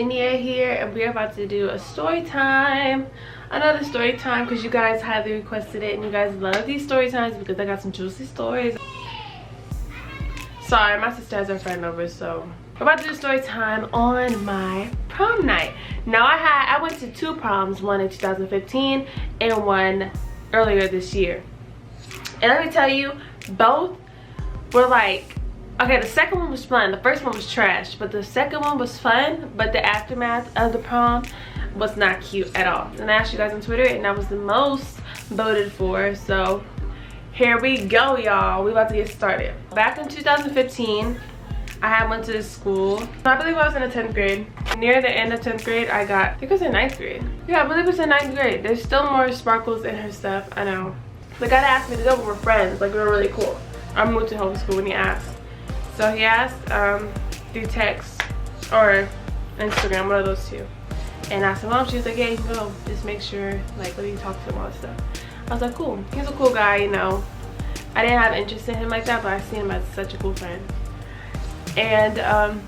Virginia here, and we're about to do a story time. Another story time because you guys highly requested it and you guys love these story times because I got some juicy stories. Sorry, my sister has her friend over, so we're about to do story time on my prom night. Now I went to 2 proms, one in 2015 and one earlier this year. And let me tell you, both were like, okay, the second one was fun. The first one was trash, but the second one was fun, but the aftermath of the prom was not cute at all. And I asked you guys on Twitter, and that was the most voted for. So here we go, y'all. We about to get started. Back in 2015, I had went to this school. I believe I was in the 10th grade. Near the end of 10th grade, I think it was in 9th grade. Yeah, I believe it was in 9th grade. There's still more sparkles in her stuff, I know. The guy that asked me to go, we were friends, like we were really cool. I moved to homeschool when he asked. So he asked through text or Instagram, one of those two. And I said, Mom, she was like, yeah, you can go. Just make sure, like, let me talk to him, all that stuff. I was like, cool. He's a cool guy, you know. I didn't have interest in him like that, but I see him as such a cool friend. And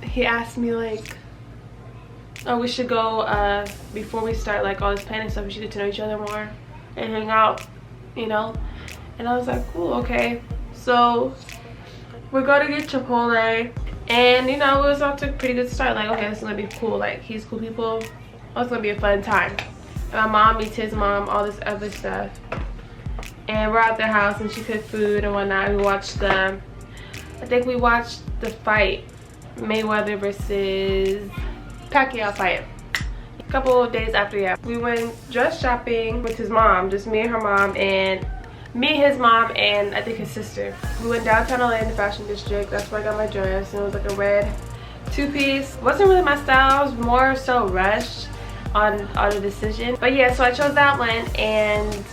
he asked me, like, oh, we should go, before we start, like, all this planning stuff, we should get to know each other more and hang out, you know. And I was like, cool, okay. So we're going to get Chipotle. And, you know, it was off to a pretty good start. Like, okay, this is going to be cool. Like, he's cool people. Oh, it's going to be a fun time. And my mom meets his mom, all this other stuff. And we're at their house, and she cooked food and whatnot. We watched I think we watched the fight. Mayweather versus Pacquiao fight. A couple of days after, yeah. We went dress shopping with his mom. Just me and her mom, and me, his mom, and I think his sister. We went downtown LA in the fashion district. That's where I got my dress. And it was like a red 2-piece. Wasn't really my style. It was more so rushed on the decision. But yeah, so I chose that one, and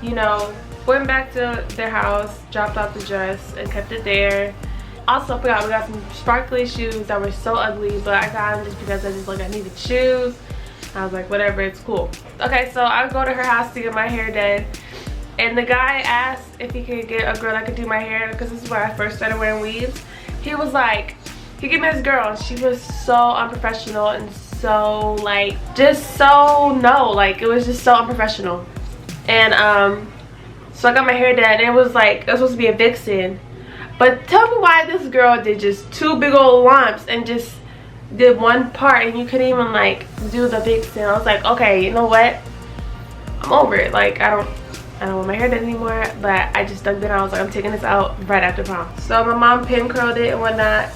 you know, went back to their house, dropped off the dress, and kept it there. Also, I forgot we got some sparkly shoes that were so ugly, but I got them just because I needed shoes. I was like, whatever, it's cool. Okay, so I go to her house to get my hair done. And the guy asked if he could get a girl that could do my hair, because this is when I first started wearing weaves. He was like, he gave me this girl, and she was so unprofessional and so like, just so no, like it was just so unprofessional. And so I got my hair done, and it was like, it was supposed to be a vixen. But tell me why this girl did just 2 big old lumps and just did one part, and you couldn't even like do the vixen. I was like, okay, you know what? I'm over it. Like, I don't want my hair done anymore, but I just dug it out. I was like, I'm taking this out right after prom. So my mom pin curled it and whatnot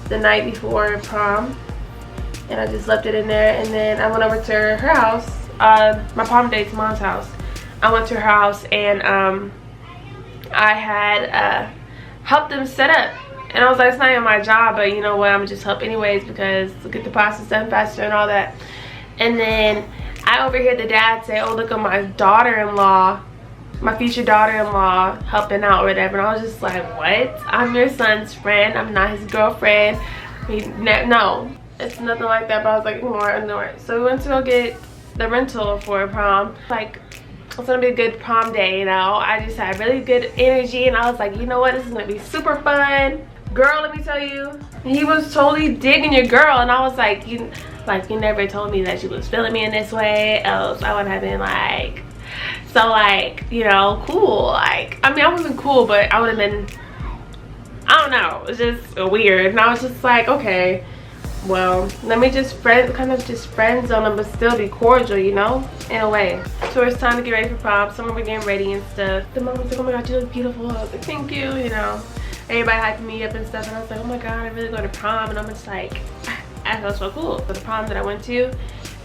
the night before prom, and I just left it in there. And then I went over to her house, my prom date's mom's house. I went to her house, and I had helped them set up. And I was like, it's not even my job, but you know what, I'm gonna just help anyways because to get the process done faster and all that. And then I overheard the dad say, oh, look at my daughter-in-law, my future daughter-in-law helping out or whatever. And I was just like, what? I'm your son's friend. I'm not his girlfriend. No, it's nothing like that. But I was like, ignore it. So we went to go get the rental for prom. Like, it's gonna be a good prom day, you know. I just had really good energy, and I was like, you know what, this is gonna be super fun. Girl, let me tell you, he was totally digging your girl, and I was like, you never told me that you was feeling me in this way, else I would have been like, so like, you know, cool. Like, I mean, I wasn't cool, but I would have been, I don't know, it was just weird. And I was just like, okay, well, let me just kind of friend zone them, but still be cordial, you know, in a way. So it's time to get ready for prom. Some of them were getting ready and stuff. The mom was like, oh my god, you look beautiful. I was like, thank you, you know. Everybody hyping me up and stuff, and I was like, oh my god, I really go to prom. And I'm just like, I felt so cool. For the prom that I went to,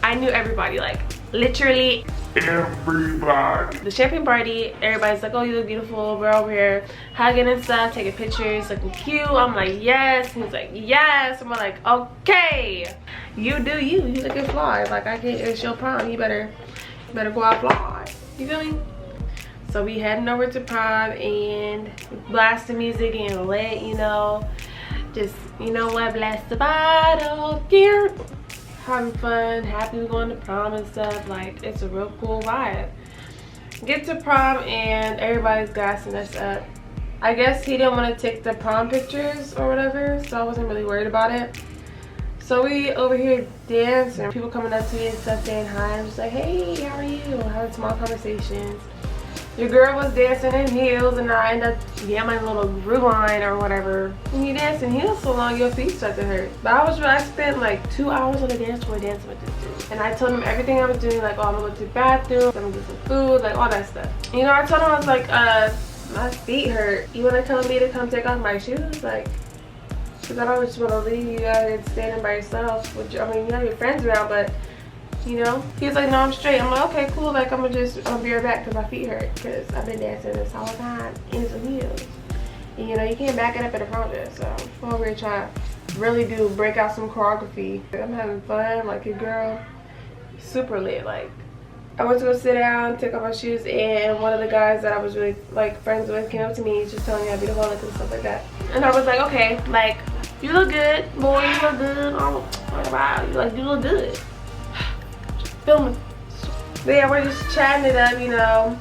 I knew everybody, like literally everybody. The champagne party, everybody's like, oh, you look beautiful. We're over here hugging and stuff, taking pictures, looking cute. I'm like, yes. He's like, yes. And we're like, okay, you do you. You looking fly. Like, I get it's your prom. You better go out fly. You feel me? So we heading over to prom and blasting music and lit, you know. Just, you know what, blast the bottle. Yeah. Having fun, happy we're going to prom and stuff. Like, it's a real cool vibe. Get to prom and everybody's gassing us up. I guess he didn't want to take the prom pictures or whatever, so I wasn't really worried about it. So we over here dancing, people coming up to me and stuff saying hi. I'm just like, hey, how are you? Having small conversations. Your girl was dancing in heels and I ended up getting my little groove line or whatever. When you dance in heels so long, your feet start to hurt. But I spent like 2 hours on the dance floor dancing with this dude. And I told him everything I was doing, like, oh, I'm gonna go to the bathroom, I'm gonna get some food, like all that stuff. You know, I told him, I was like, my feet hurt. You wanna tell me to come take off my shoes? Like, because I don't just want to leave you guys standing by yourself. Which, I mean, you have your friends around, but, you know. He was like, no, I'm straight. I'm like, okay, cool. Like, I'm going to be right back because my feet hurt. Because I've been dancing this whole time in some heels. And, you know, you can't back it up at a prom dress. So, I'm over here trying to really break out some choreography. I'm having fun. Like, your girl, super lit. Like, I went to go sit down, take off my shoes, and one of the guys that I was really, like, friends with came up to me just telling me I'd be the holic and stuff like that. And I was like, okay, like, you look good, boy, you look good. Oh, wow, you look good. Filming. But yeah, we're just chatting it up, you know,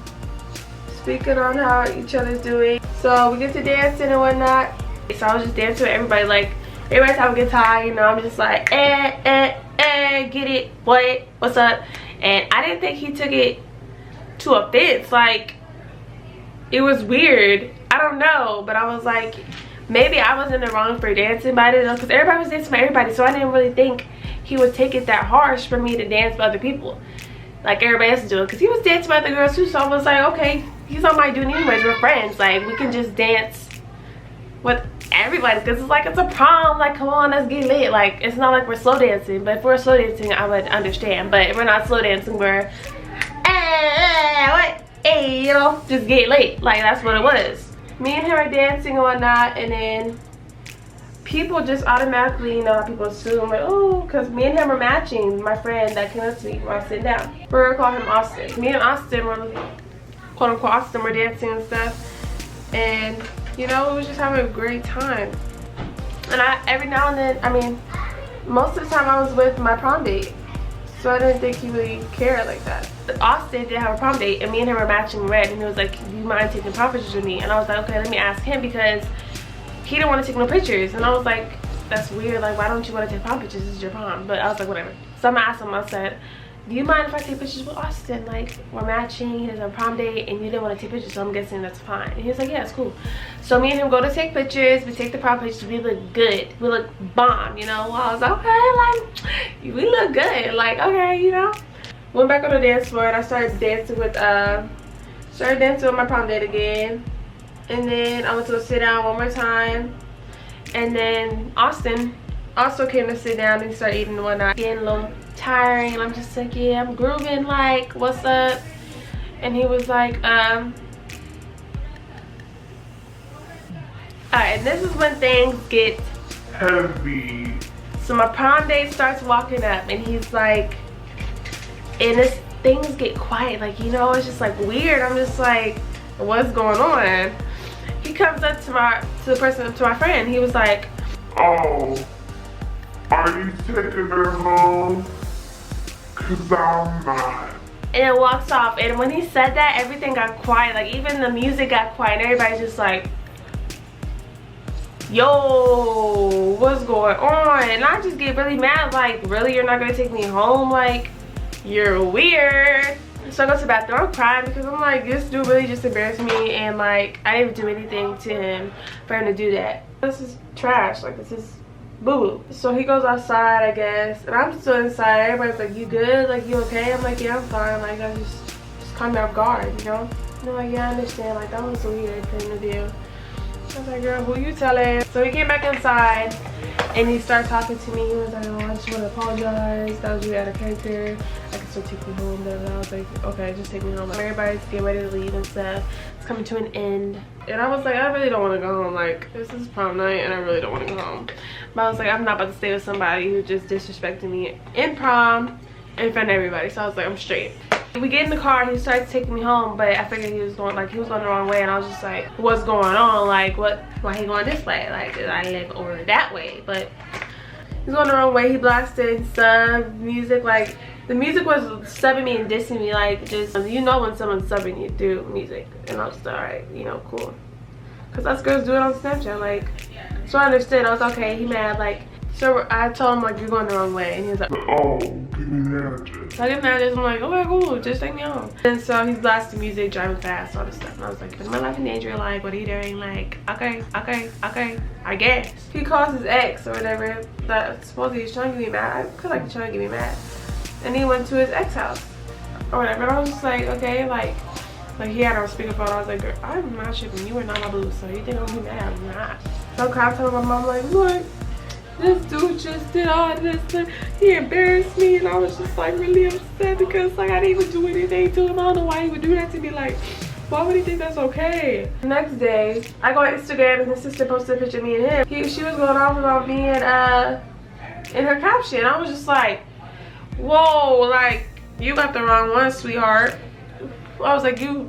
speaking on how each other's doing. So we get to dancing and whatnot. So I was just dancing with everybody, like, everybody's having a good time, you know. I'm just like, get it, what's up? And I didn't think he took it to offense. Like, it was weird. I don't know, but I was like, maybe I was in the wrong for dancing, but I didn't know, because everybody was dancing with everybody, so I didn't really think he would take it that harsh for me to dance with other people like everybody else is doing, because he was dancing with other girls too. So I was like, okay, he's on my dude anyways, we're friends, like we can just dance with everybody, because it's like, it's a prom, like come on, let's get lit. Like, it's not like we're slow dancing, but if we're slow dancing I would understand, but if we're not slow dancing, we're hey, you know, just get lit. Like, that's what it was. Me and him are dancing and whatnot, and then people just automatically, you know how people assume, like, oh, because me and him are matching. My friend that came up to me while I was sitting down, we're gonna call him Austin. Me and Austin were, quote unquote Austin, were dancing and stuff, and you know, it was just having a great time. And every now and then, I mean, most of the time I was with my prom date, so I didn't think he really cared like that. But Austin did have a prom date, and me and him were matching red, and he was like, do you mind taking prom pictures with me? And I was like, okay, let me ask him, because he didn't want to take no pictures. And I was like, that's weird, like, why don't you want to take prom pictures? This is your prom. But I was like, whatever. So I'm gonna ask him, I said, do you mind if I take pictures with Austin? Like, we're matching, he has a prom date, and you didn't want to take pictures, so I'm guessing that's fine. And he was like, yeah, it's cool. So me and him go to take pictures, we take the prom pictures, we look good, we look bomb, you know. I was like, okay, like, we look good, like, okay, you know. Went back on the dance floor, and I started dancing with my prom date again. And then I went to go sit down one more time, and then Austin also came to sit down and start eating and whatnot. Getting a little tiring, and I'm just like, yeah, I'm grooving, like, what's up? And he was like, alright, and this is when things get heavy. So my prom date starts walking up, and he's like, and things get quiet, like, you know, it's just like weird. I'm just like, what's going on? He comes up to my friend. He was like, oh, are you taking her home? Cause I'm not. And it walks off. And when he said that, everything got quiet. Like, even the music got quiet. And everybody's just like, yo, what's going on? And I just get really mad. Like, really, you're not gonna take me home? Like, you're weird. So I go to the bathroom, I'm crying, because I'm like, this dude really just embarrassed me, and like, I didn't do anything to him for him to do that. This is trash, like, this is boo-boo. So he goes outside, I guess, and I'm still inside. Everybody's like, you good? Like, you okay? I'm like, yeah, I'm fine. Like, I just caught me off guard, you know? And they're like, yeah, I understand. Like, that was weird for him to do. I was like, girl, who you telling? So he came back inside, and he started talking to me. He was like, oh, I just want to apologize. That was really out of character. I can still take me home. And I was like, okay, just take me home. Everybody's getting ready to leave and stuff. It's coming to an end. And I was like, I really don't want to go home. Like, this is prom night, and I really don't want to go home. But I was like, I'm not about to stay with somebody who just disrespected me in prom in front of everybody. So I was like, I'm straight. We get in the car, and he started taking me home, but I figured he was going the wrong way, and I was just like, what's going on? Like, why he going this way? Like, did I live over that way? But he's going the wrong way. He blasted sub music. Like, the music was subbing me and dissing me. Like, just, you know when someone's subbing you through music. And I was just, alright, you know, cool. Because us girls do it on Snapchat. Like, so I understood. I was okay, he mad. Like, So I told him like, you're going the wrong way, and he was like, oh, give me the address. So I give him the address. I'm like, okay, cool, just take me home. And so he's blasting music, driving fast, all this stuff. And I was like, put my life in danger. Like, what are you doing? Like, okay, I guess. He calls his ex or whatever. That supposedly he's trying to get me mad. I feel like he's trying to get me mad. And he went to his ex house or whatever. And I was just like, okay, like he had on speakerphone. I was like, girl, I'm not tripping. You are not my boo. So you think I'm gonna be mad? I'm not. So I cried to my mom like, look, this dude just did all this. He embarrassed me, and I was just like really upset because like I didn't even do anything to him. I don't know why he would do that to me. Like, why would he think that's okay? The next day, I go on Instagram and his sister posted a picture of me and him. She was going off about me and in her caption. I was just like, whoa, like you got the wrong one, sweetheart. I was like, you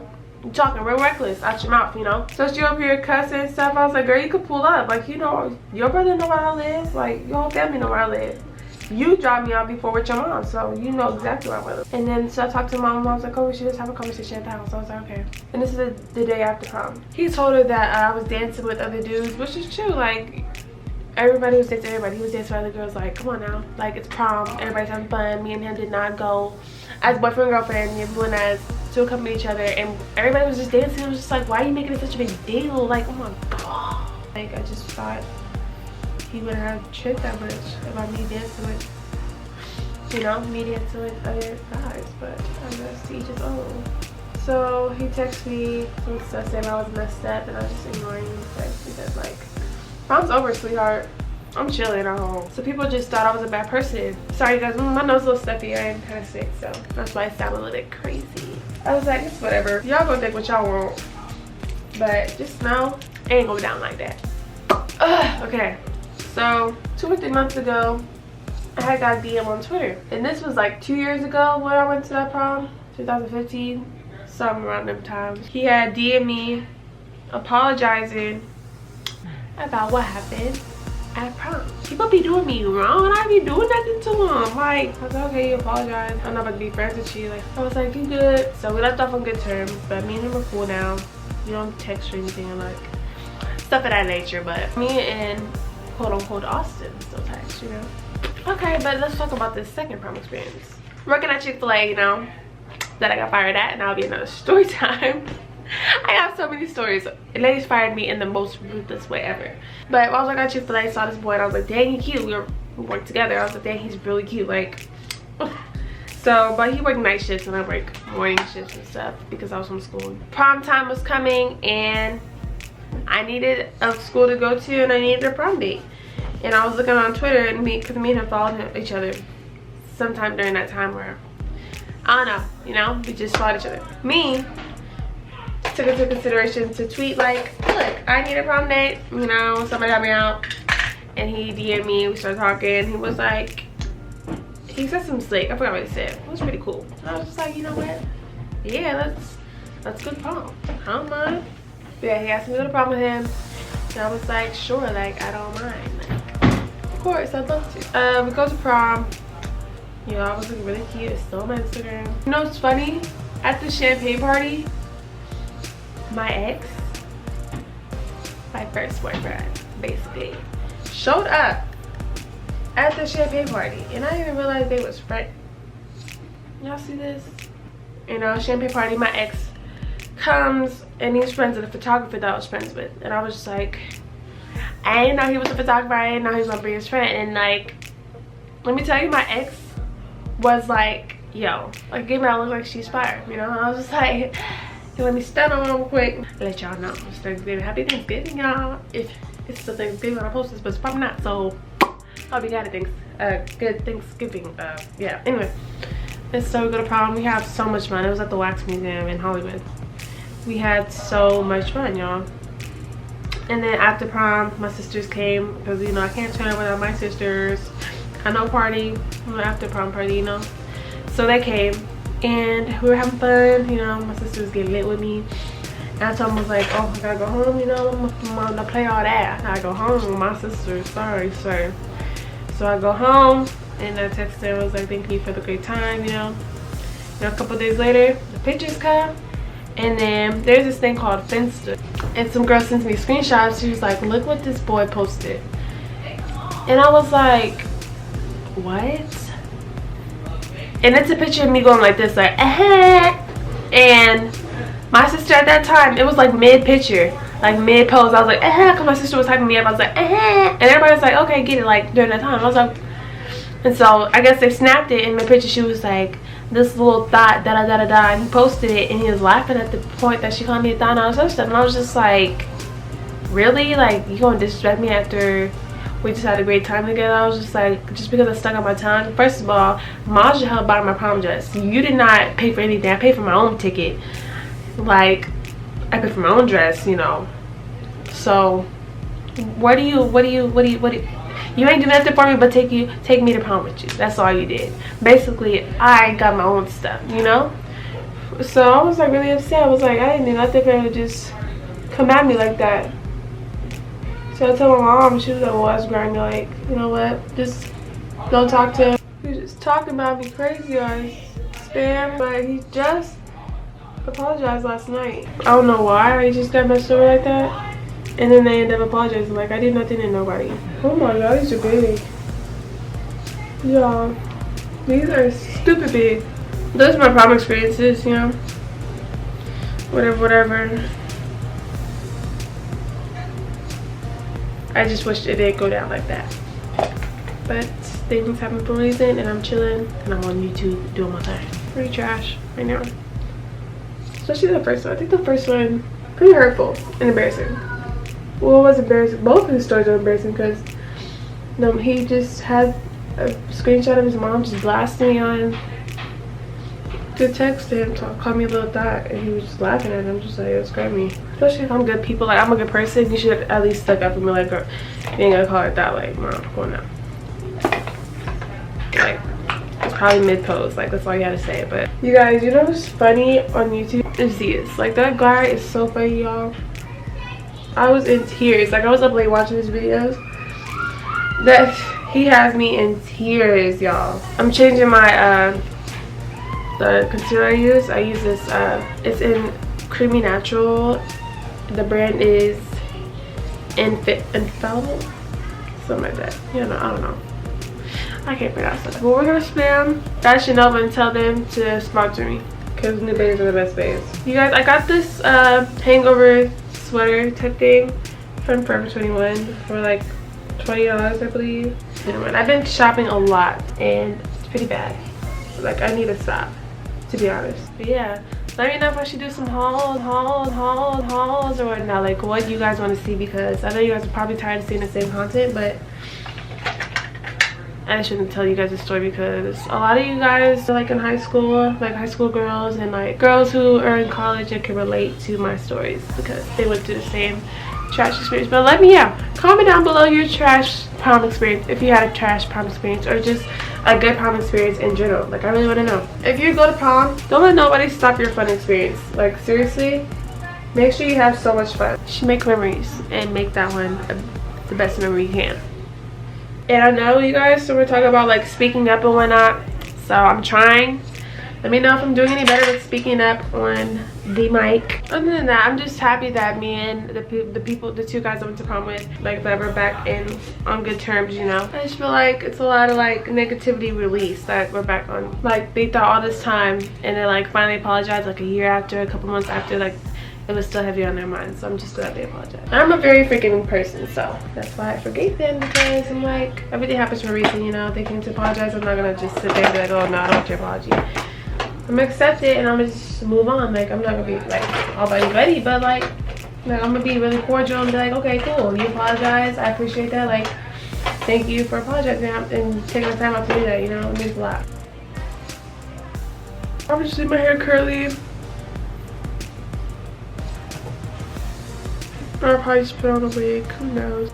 talking real reckless out your mouth, you know. So she up here cussing and stuff. I was like, girl, you could pull up. Like, you know, your brother know where I live. Like, your whole family know where I live. You dropped me off before with your mom, so you know exactly where I live. And then so I talked to my mom. I was like, oh, we should just have a conversation at the house. I was like, okay. And this is the day after prom. He told her that I was dancing with other dudes, which is true. Like, everybody was dancing everybody. He was dancing with other girls. Like, come on now. Like, it's prom. Everybody's having fun. Me and him did not go as boyfriend and girlfriend. Me and Blue as to accompany each other, and everybody was just dancing. I was just like, why are you making it such a big deal? Like, oh my god. Like, I just thought he wouldn't have tripped that much about me dancing with, you know, me dancing with other guys, but I guess to each his own. So he texted me some stuff saying I was messed up, and I was just ignoring his text because like, prom's over, sweetheart. I'm chilling at home. So people just thought I was a bad person. Sorry guys, my nose is a little stuffy. I am kind of sick, so that's why I sound a little bit crazy. I was like, it's whatever. Y'all gonna think what y'all want, but just know it ain't gonna go down like that. Okay, so 2 or 3 months ago, I had got a DM on Twitter, and this was like 2 years ago when I went to that prom, 2015, something around them times. He had DM'd me apologizing about what happened at prom. People be doing me wrong and I be doing nothing to them. Like, I was like, okay, you apologize. I'm not about to be friends with you. Like, I was like, you good. So we left off on good terms, but me and him are cool now. You don't text or anything, like stuff of that nature. But me and quote unquote Austin still text, you know. Okay, but let's talk about this second prom experience. Working at Chick-fil-A, you know, that I got fired at, and that'll be another story time. I have so many stories. Ladies fired me in the most ruthless way ever. But while I was like at Chick-fil-A, I saw this boy and I was like, dang, he's cute. We worked together. I was like, dang, he's really cute. Like, so, but he worked night shifts and I worked morning shifts and stuff because I was from school. Prom time was coming and I needed a school to go to and I needed a prom date. And I was looking on Twitter and because me and him followed each other sometime during that time where, I don't know, you know, we just followed each other. Me took into consideration to tweet like, look, I need a prom date, you know, somebody help me out. And he DM'd me, we started talking. He was like, he said some slick, I forgot what he said. It was pretty cool. I was just like, you know what, yeah, let's go to prom. I don't mind. But yeah, he asked me to go to prom with him and I was like, sure, like I don't mind, like of course I'd love to. We go to prom. You know, I was looking really cute. It's still on my Instagram. You know what's funny? At the champagne party, my ex, my first boyfriend, basically, showed up at the champagne party, and I didn't even realize they was friends. Y'all see this? You know, champagne party, my ex comes, and he's friends with a photographer that I was friends with, and I was just like, I didn't know he was a photographer, I didn't know he was gonna bring his friend, and like, let me tell you, my ex was like, yo, like, give me a look like she's fire, you know, and I was just like, let me stand on real quick, let y'all know it's Thanksgiving. Happy Thanksgiving, y'all. If it's still Thanksgiving when I post this, but it's probably not, so I'll be glad at good Thanksgiving. Yeah, anyway, and so we go to prom. We have so much fun. It was at the Wax Museum in Hollywood. We had so much fun, y'all. And then after prom, my sisters came because, you know, I can't turn without my sisters. I know party, after prom party, you know. So they came. And we were having fun, you know, my sister was getting lit with me. And I told him, I was like, oh, I gotta go home, you know, I'm gonna play all that. I go home with my sister, sorry, sir. So I go home, and I texted her, I was like, thank you for the great time, you know. And a couple days later, the pictures come, and then there's this thing called Finsta. And some girl sends me screenshots, she was like, look what this boy posted. And I was like, what? And it's a picture of me going like this, like, and my sister at that time, it was like mid-picture, like mid-pose. I was like, because my sister was hyping me up. I was like, and everybody was like, okay, get it, like, during that time. I was like, and so I guess they snapped it. In the picture, she was like, this little thought, da-da-da-da-da, and he posted it, and he was laughing at the point that she called me a thought and all this other stuff. And I was just like, really? Like, you gonna disrespect me after we just had a great time together? I was just like, just because I stuck on my tongue. First of all, Maja helped buy my prom dress. You did not pay for anything. I paid for my own ticket. Like, I paid for my own dress, you know. So what do you you ain't do nothing for me but take me to prom with you. That's all you did. Basically, I got my own stuff, you know. So I was like really upset. I was like, I didn't do nothing for her to just come at me like that. So I told my mom, she was like, well, I was grinding, like, you know what, just don't talk to him. He was just talking about me crazy on spam, but he just apologized last night. I don't know why, he just got messed over like that. And then they ended up apologizing, like, I did nothing to nobody. Oh my god, these are big. Y'all, these are stupid big. Those are my prom experiences, you know. Whatever. I just wish it didn't go down like that. But things happen for a reason, and I'm chilling, and I'm on YouTube doing my thing. Pretty trash right now. Especially the first one. I think the first one, pretty hurtful and embarrassing. Well, it was embarrassing. Both of his stories were embarrassing because he just had a screenshot of his mom just blasting me on the text to him, call me a little thought, and he was just laughing at him, just like, it was me. Especially if I'm good people, like, I'm a good person, you should at least stick up for me, like, girl, you ain't gonna call it that, like, mom, come on now. Like, it's probably mid-pose, like, that's all you had to say. But you guys, you know what's funny on YouTube is these, like, that guy is so funny, y'all. I was in tears, like, I was up late watching his videos. That he has me in tears, y'all. I'm changing my the concealer I use this it's in Creamy Natural. The brand is Infallible, something like that. You know, I don't know, I can't pronounce it. But we're gonna spam Fashion Nova and tell them to sponsor me, because Nubaes are the best bays. You guys, I got this hangover sweater type thing from Forever 21 for like $20, I believe. I've been shopping a lot and it's pretty bad. Like, I need to stop, to be honest. But yeah, let me know if I should do some hauls or whatnot, like what you guys want to see, because I know you guys are probably tired of seeing the same content, but I shouldn't tell you guys this story because a lot of you guys are like in high school, like high school girls and like girls who are in college and can relate to my stories because they went through the same trash experience. But let me know, comment down below your trash prom experience, if you had a trash prom experience or just a good prom experience in general. Like, I really want to know. If you go to prom, don't let nobody stop your fun experience. Like, seriously, make sure you have so much fun. You should make memories and make that one the best memory you can. And I know you guys, so we're talking about like speaking up and whatnot, so I'm trying. Let me know if I'm doing any better with speaking up on the mic. Other than that, I'm just happy that me and the two guys I went to prom with, like, that we're back in on good terms, you know. I just feel like it's a lot of like negativity released that we're back on. Like, they thought all this time and then like finally apologized like a year after, a couple months after, like it was still heavy on their minds. So I'm just glad they apologized. I'm a very forgiving person, so that's why I forgave them, because I'm like, everything happens for a reason, you know. They came to apologize. I'm not gonna just sit there and be like, oh no, I don't want your apology. I'm gonna accept it and I'm gonna just move on. Like, I'm not gonna be like all buddy, but like I'm gonna be really cordial and be like, okay, cool, you apologize, I appreciate that. Like, thank you for apologizing and taking the time out to do that, you know. It means a lot. I'm just leave my hair curly. Or I'll probably just put on a wig, who knows.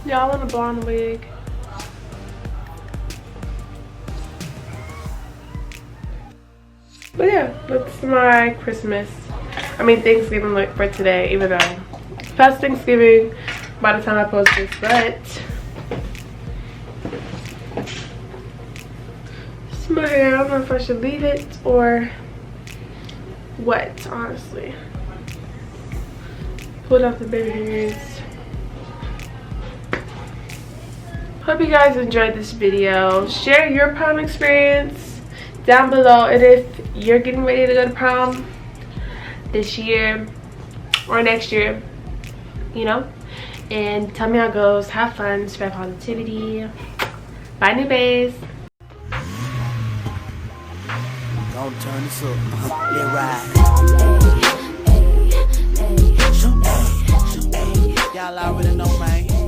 Y'all want a blonde wig. But yeah, that's my Christmas. I mean Thanksgiving look for today, even though it's past Thanksgiving by the time I post this, but this is my hair. I don't know if I should leave it or what, honestly. Pulled out the baby hairs. Hope you guys enjoyed this video. Share your prom experience down below, and if you're getting ready to go to prom this year or next year, you know, and tell me how it goes. Have fun, spread positivity. Bye, Nubaes. Don't turn this up. Let ride. Y'all already know, man.